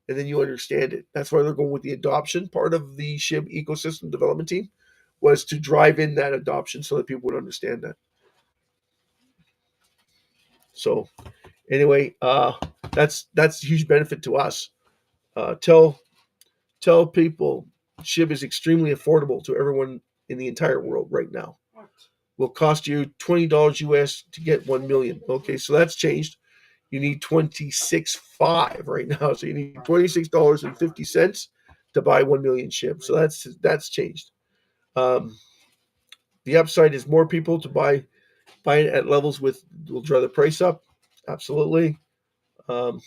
and then you understand it. That's why they're going with the adoption part of the SHIB ecosystem development team was to drive in that adoption so that people would understand that. So anyway, that's a huge benefit to us. Tell tell people SHIB is extremely affordable to everyone in the entire world right now. Will cost you $20 US to get 1 million. Okay, so that's changed. You need 26.5 right now. So you need $26.50 to buy 1 million SHIB. So that's changed. The upside is more people to buy it at levels will draw the price up. Absolutely. So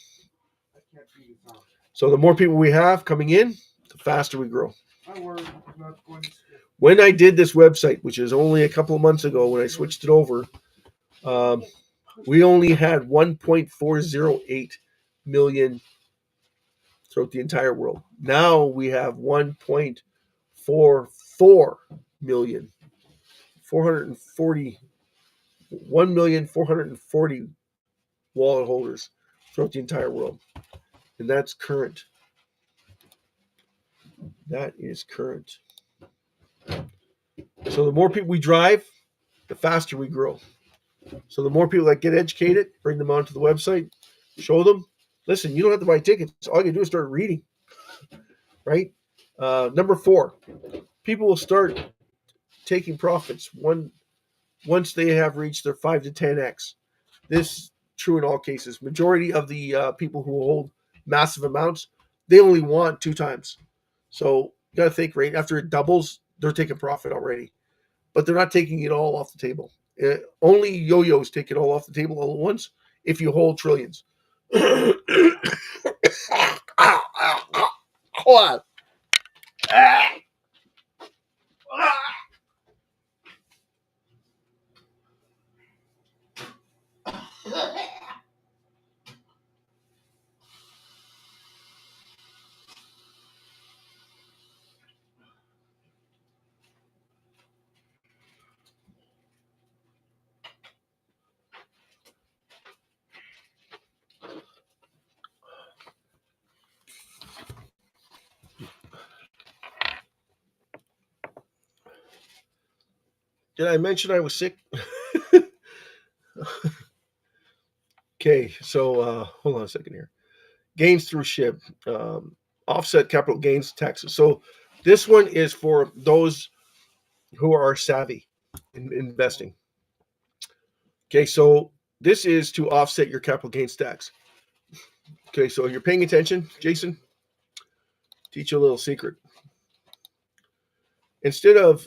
the more people we have coming in, the faster we grow. When I did this website, which is only a couple of months ago when I switched it over, we only had 1.408 million throughout the entire world. Now we have 1.44 million, 1,440 wallet holders throughout the entire world. And that's current. That is current. So the more people we drive, the faster we grow. So the more people that get educated, bring them onto the website, show them, listen, you don't have to buy tickets. All you do is start reading, right? Number 4, people will start taking profits once they have reached their 5 to 10x. This is true in all cases. Majority of the people who hold massive amounts, they only want 2 times. So you got to think, right after it doubles, they're taking profit already, but they're not taking it all off the table. Only yo-yos take it all off the table all at once if you hold trillions. Hold on. Did I mention I was sick? Okay, so hold on a second here. Gains through SHIB, offset capital gains taxes. So this one is for those who are savvy in investing. Okay, so this is to offset your capital gains tax. Okay, so you're paying attention, Jason? Teach you a little secret. Instead of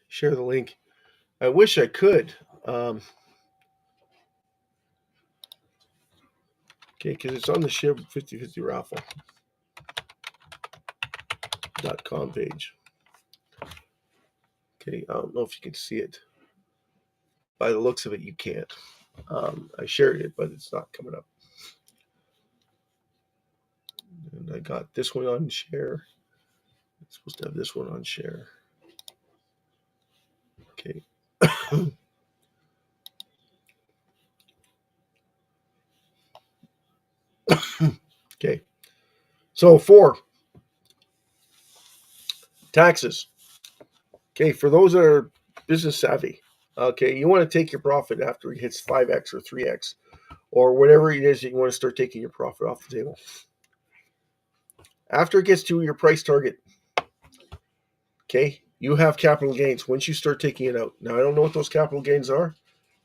share the link. I wish I could. Okay, because it's on the SHIB 50/50 raffle.com page. Okay, I don't know if you can see it. By the looks of it, you can't. I shared it, but it's not coming up. And I got this one on share. I'm supposed to have this one on share. Okay. Okay. So 4, taxes. Okay, for those that are business savvy, okay, you want to take your profit after it hits 5x or 3x or whatever it is that you want to start taking your profit off the table. After it gets to your price target, okay, you have capital gains once you start taking it out. Now, I don't know what those capital gains are.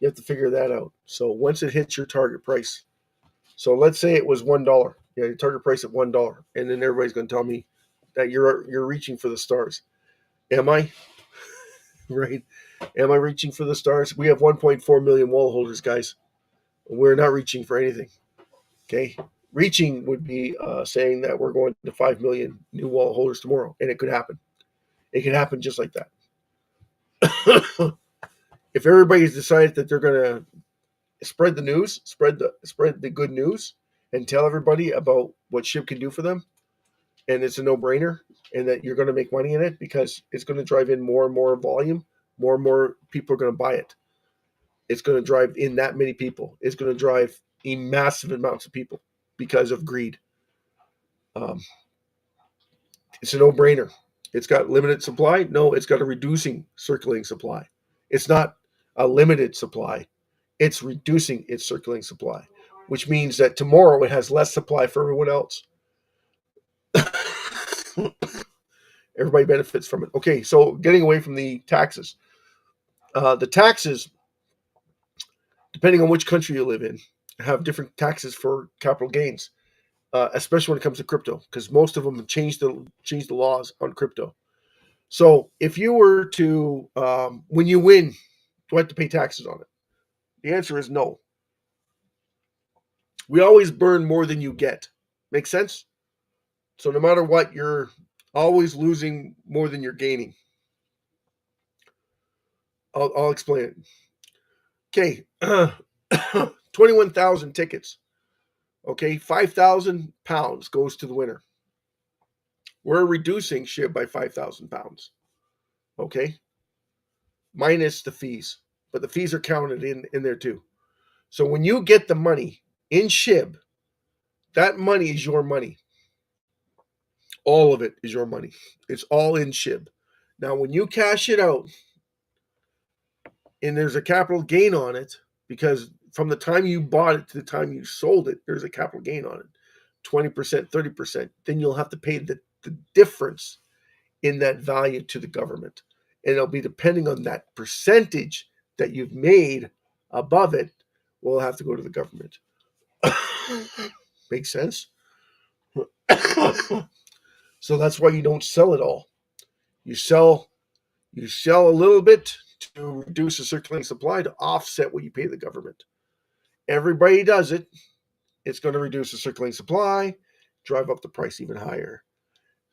You have to figure that out. So once it hits your target price, so let's say it was $1. Yeah, your target price at $1, and then everybody's going to tell me that you're reaching for the stars. Am I? Right? Am I reaching for the stars? We have 1.4 million wall holders, guys. We're not reaching for anything. Okay, reaching would be saying that we're going to 5 million new wall holders tomorrow, and it could happen. It could happen just like that. If everybody's decided that they're going to spread the news, spread the good news, and tell everybody about what SHIB can do for them, and it's a no-brainer, and that you're going to make money in it because it's going to drive in more and more volume, more and more people are going to buy it. It's going to drive in that many people. It's going to drive in massive amounts of people because of greed. It's a no-brainer. It's got limited supply? No, it's got a reducing circulating supply. It's not a limited supply. It's reducing its circulating supply, which means that tomorrow it has less supply for everyone else. Everybody benefits from it. Okay, so getting away from the taxes. The taxes, depending on which country you live in, have different taxes for capital gains, especially when it comes to crypto, because most of them have changed the laws on crypto. So if you were to, when you win, do you have to pay taxes on it? The answer is no. We always burn more than you get. Make sense? So no matter what, you're always losing more than you're gaining. I'll explain it. Okay, 21,000 tickets. Okay, 5,000 pounds goes to the winner. We're reducing SHIB by 5,000 pounds. Okay, minus the fees, but the fees are counted in there too. So when you get the money in SHIB, that money is your money. All of it is your money. It's all in SHIB. Now, when you cash it out, and there's a capital gain on it, because from the time you bought it to the time you sold it, there's a capital gain on it, 20%, 30%. Then you'll have to pay the difference in that value to the government. And it'll be depending on that percentage that you've made above it, will have to go to the government. Makes sense? So that's why you don't sell it all. You sell a little bit to reduce the circulating supply to offset what you pay the government. Everybody does it. It's going to reduce the circulating supply, drive up the price even higher.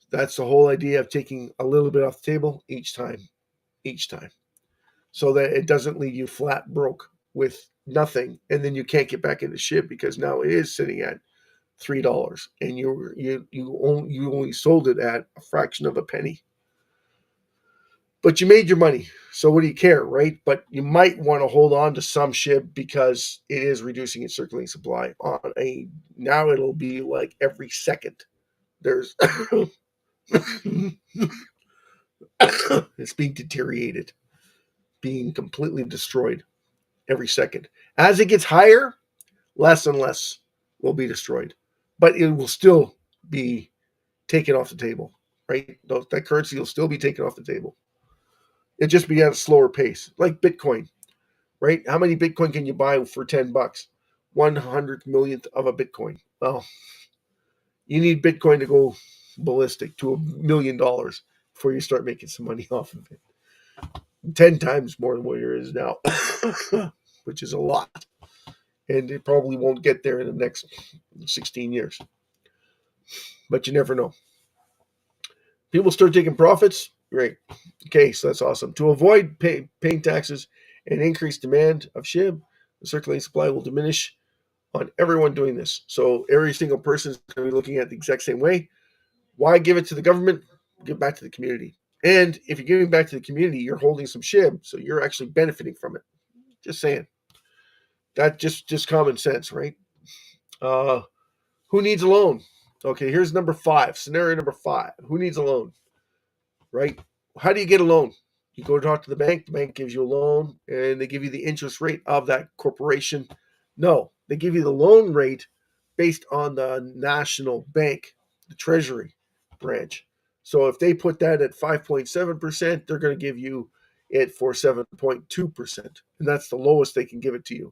That's the whole idea of taking a little bit off the table each time, so that it doesn't leave you flat broke with nothing, and then you can't get back into SHIB because now it is sitting at $3, and you only sold it at a fraction of a penny. But you made your money, so what do you care, right? But you might want to hold on to some SHIB because it is reducing its circulating supply. Now it'll be like every second there's it's being deteriorated, being completely destroyed every second. As it gets higher, less and less will be destroyed, but it will still be taken off the table, right? That currency will still be taken off the table. It just be at a slower pace, like Bitcoin, right? How many Bitcoin can you buy for $10? 100 millionth of a Bitcoin. Well, you need Bitcoin to go ballistic to $1 million before you start making some money off of it. 10 times more than what it is now, which is a lot. And it probably won't get there in the next 16 years. But you never know. People start taking profits. Great. Okay, so that's awesome. To avoid paying taxes and increase demand of SHIB, the circulating supply will diminish on everyone doing this. So every single person is going to be looking at it the exact same way. Why give it to the government? Give back to the community. And if you're giving back to the community, you're holding some SHIB, so you're actually benefiting from it. Just saying. That just common sense, right? Who needs a loan? Okay, here's number 5. Scenario number 5. Who needs a loan? Right? How do you get a loan? You go talk to the bank gives you a loan, and they give you the interest rate of that corporation. No, they give you the loan rate based on the national bank, the treasury branch. So if they put that at 5.7%, they're going to give you it for 7.2%. And that's the lowest they can give it to you.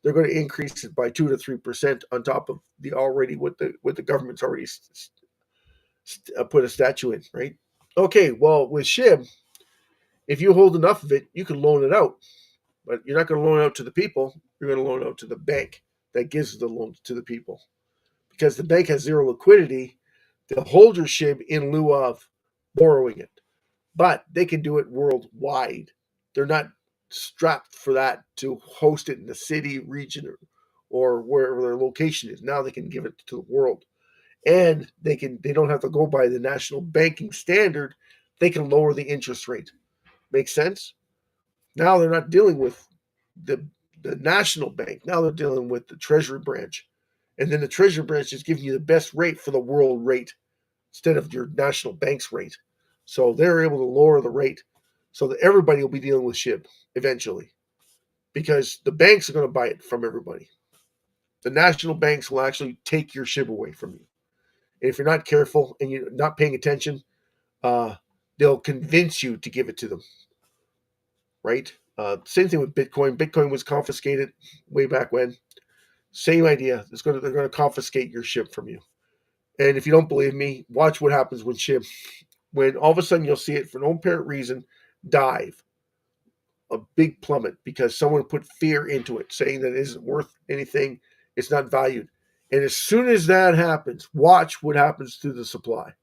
They're going to increase it by 2 to 3% on top of the already what the government's already put a statue in, right? Okay, well, with SHIB, if you hold enough of it, you can loan it out. But you're not going to loan it out to the people. You're going to loan it out to the bank that gives the loan to the people. Because the bank has zero liquidity, they'll hold your SHIB in lieu of borrowing it. But they can do it worldwide. They're not strapped for that to host it in the city, region, or wherever their location is. Now they can give it to the world. And they don't have to go by the national banking standard. They can lower the interest rate. Make sense? Now they're not dealing with the national bank. Now they're dealing with the treasury branch. And then the treasury branch is giving you the best rate for the world rate instead of your national bank's rate. So they're able to lower the rate so that everybody will be dealing with SHIB eventually, because the banks are going to buy it from everybody. The national banks will actually take your SHIB away from you. And if you're not careful and you're not paying attention, uh, they'll convince you to give it to them, right? Same thing with Bitcoin. Bitcoin was confiscated way back when. Same idea. They're going to confiscate your SHIB from you. And if you don't believe me, watch what happens when SHIB, when all of a sudden you'll see it for no apparent reason dive, a big plummet because someone put fear into it, saying that it isn't worth anything, it's not valued. And as soon as that happens, watch what happens to the supply.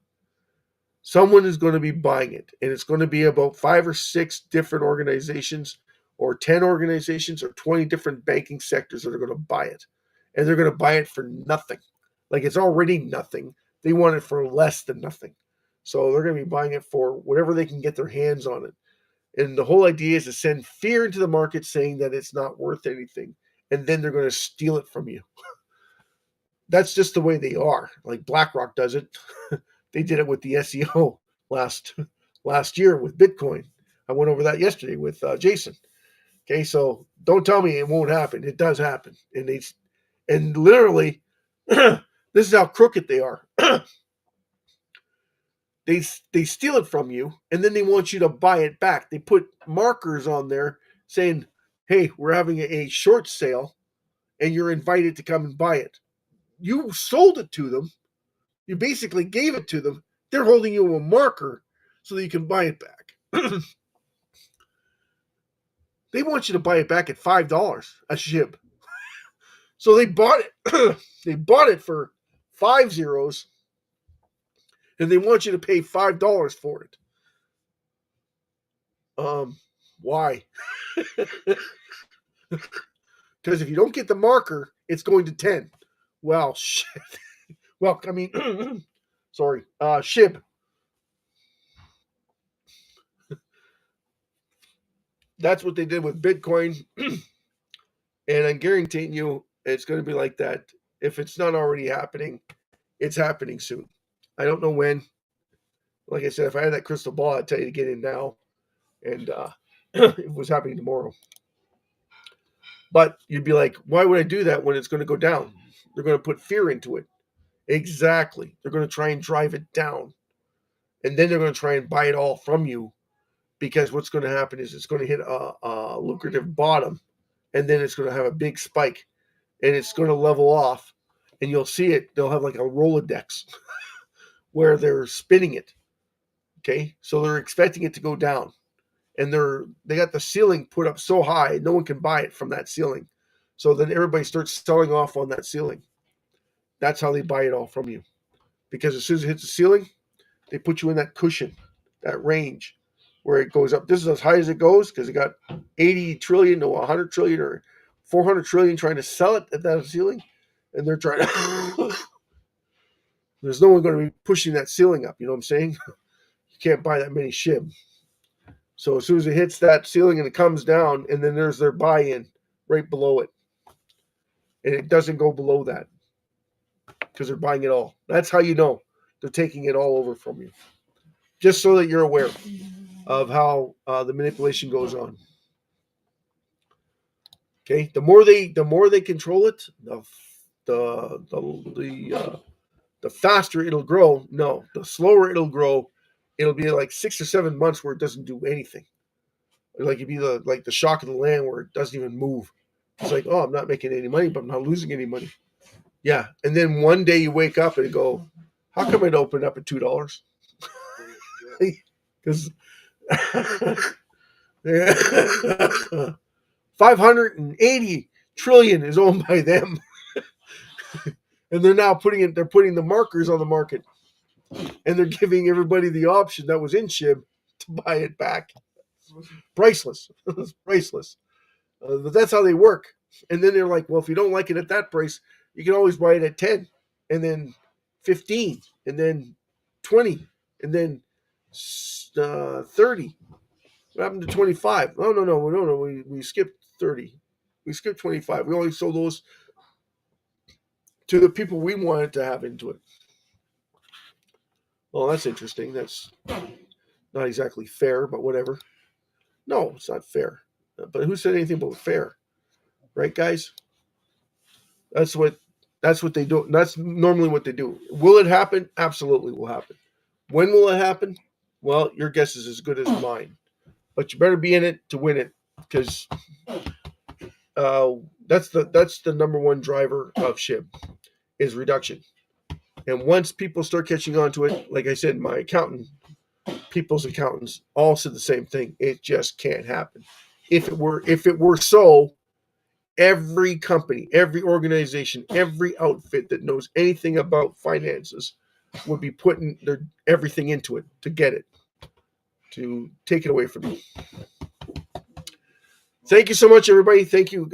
Someone is going to be buying it, and it's going to be about 5 or 6 different organizations, or 10 organizations, or 20 different banking sectors that are going to buy it. And they're going to buy it for nothing. Like, it's already nothing. They want it for less than nothing. So they're going to be buying it for whatever they can get their hands on it. And the whole idea is to send fear into the market, saying that it's not worth anything. And then they're going to steal it from you. That's just the way they are. Like BlackRock does it. They did it with the SEO last year with Bitcoin. I went over that yesterday with Jason. Okay, so don't tell me it won't happen. It does happen. And literally, this is how crooked they are. They steal it from you, and then they want you to buy it back. They put markers on there saying, "Hey, we're having a short sale, and you're invited to come and buy it." You sold it to them. You basically gave it to them. They're holding you a marker so that you can buy it back. They want you to buy it back at $5 a SHIB. So they bought it. They bought it for 5 zeros, and they want you to pay $5 for it. Why? Because if you don't get the marker, it's going to 10. Well, shit. Well, I mean, sorry, SHIB. That's what they did with Bitcoin. And I'm guaranteeing you it's going to be like that. If it's not already happening, it's happening soon. I don't know when. Like I said, if I had that crystal ball, I'd tell you to get in now. And it was happening tomorrow. But you'd be like, why would I do that when it's going to go down? They're going to put fear into it. Exactly. They're going to try and drive it down. And then they're going to try and buy it all from you, because what's going to happen is it's going to hit a lucrative bottom, and then it's going to have a big spike, and it's going to level off, and you'll see it. They'll have like a Rolodex where they're spinning it. Okay, so they're expecting it to go down, and they got the ceiling put up so high no one can buy it from that ceiling. So then everybody starts selling off on that ceiling. That's how they buy it all from you, because as soon as it hits the ceiling, they put you in that cushion, that range where it goes up. This is as high as it goes because it got 80 trillion to 100 trillion or 400 trillion trying to sell it at that ceiling. And they're trying to, there's no one going to be pushing that ceiling up. You know what I'm saying? You can't buy that many SHIB. So as soon as it hits that ceiling and it comes down, and then there's their buy-in right below it. And it doesn't go below that because they're buying it all. That's how you know they're taking it all over from you. Just so that you're aware of how the manipulation goes on. Okay, the more they control it, the faster it'll grow. No, the slower it'll grow. It'll be like 6 or 7 months where it doesn't do anything. Like it'd be the shock of the land where it doesn't even move. It's like, oh, I'm not making any money, but I'm not losing any money. Yeah, and then one day you wake up and go, how come it opened up at $2? Because 580 trillion is owned by them. And they're now putting the markers on the market, and they're giving everybody the option that was in SHIB to buy it back. Priceless. It's priceless. But that's how they work. And then they're like, well, if you don't like it at that price, you can always buy it at 10, and then 15, and then 20, and then 30. What happened to 25? Oh, no. We skipped 30. We skipped 25. We only sold those to the people we wanted to have into it. Well, that's interesting. Not exactly fair, but whatever. No, it's not fair. But who said anything about fair? Right, guys? That's what they do. That's normally what they do. Will it happen? Absolutely will happen. When will it happen? Well, your guess is as good as mine. But you better be in it to win it, because uh, that's the number one driver of SHIB is reduction. And once people start catching on to it, like I said, my people's accountants all said the same thing. It just can't happen. If it were so, every company, every organization, every outfit that knows anything about finances would be putting everything into it to get it, to take it away from you. Thank you so much, everybody. Thank you.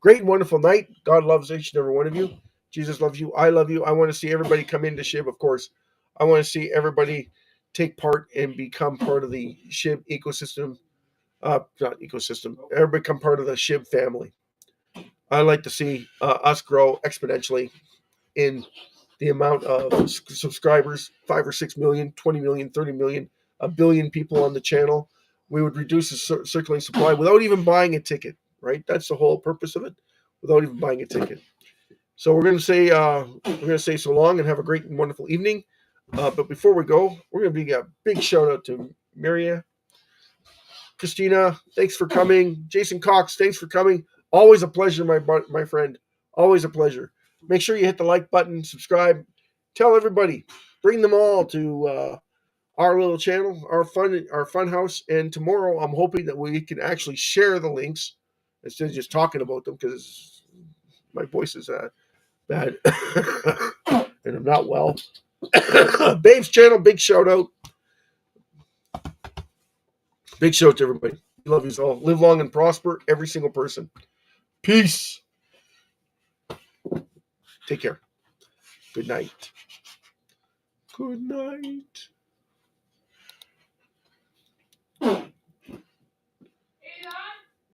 Great, wonderful night. God loves each and every one of you. Jesus loves you. I love you. I want to see everybody come into SHIB, of course. I want to see everybody take part and become part of the SHIB ecosystem. Not ecosystem. Everybody become part of the SHIB family. I like to see us grow exponentially in the amount of subscribers, 5 or 6 million, 20 million, 30 million, a billion people on the channel. We would reduce the circulating supply without even buying a ticket, right? That's the whole purpose of it, without even buying a ticket. So we're going to say so long and have a great and wonderful evening. But before we go, we're going to be a big shout out to Maria, Christina. Thanks for coming. Jason Cox, thanks for coming. Always a pleasure, my friend. Always a pleasure. Make sure you hit the like button, subscribe, tell everybody, bring them all to our little channel, our fun house. And tomorrow, I'm hoping that we can actually share the links instead of just talking about them, because my voice is bad and I'm not well. Babe's channel, big shout out. Big shout out to everybody. Love you all. Live long and prosper, every single person. Peace. Take care. Good night. Good night.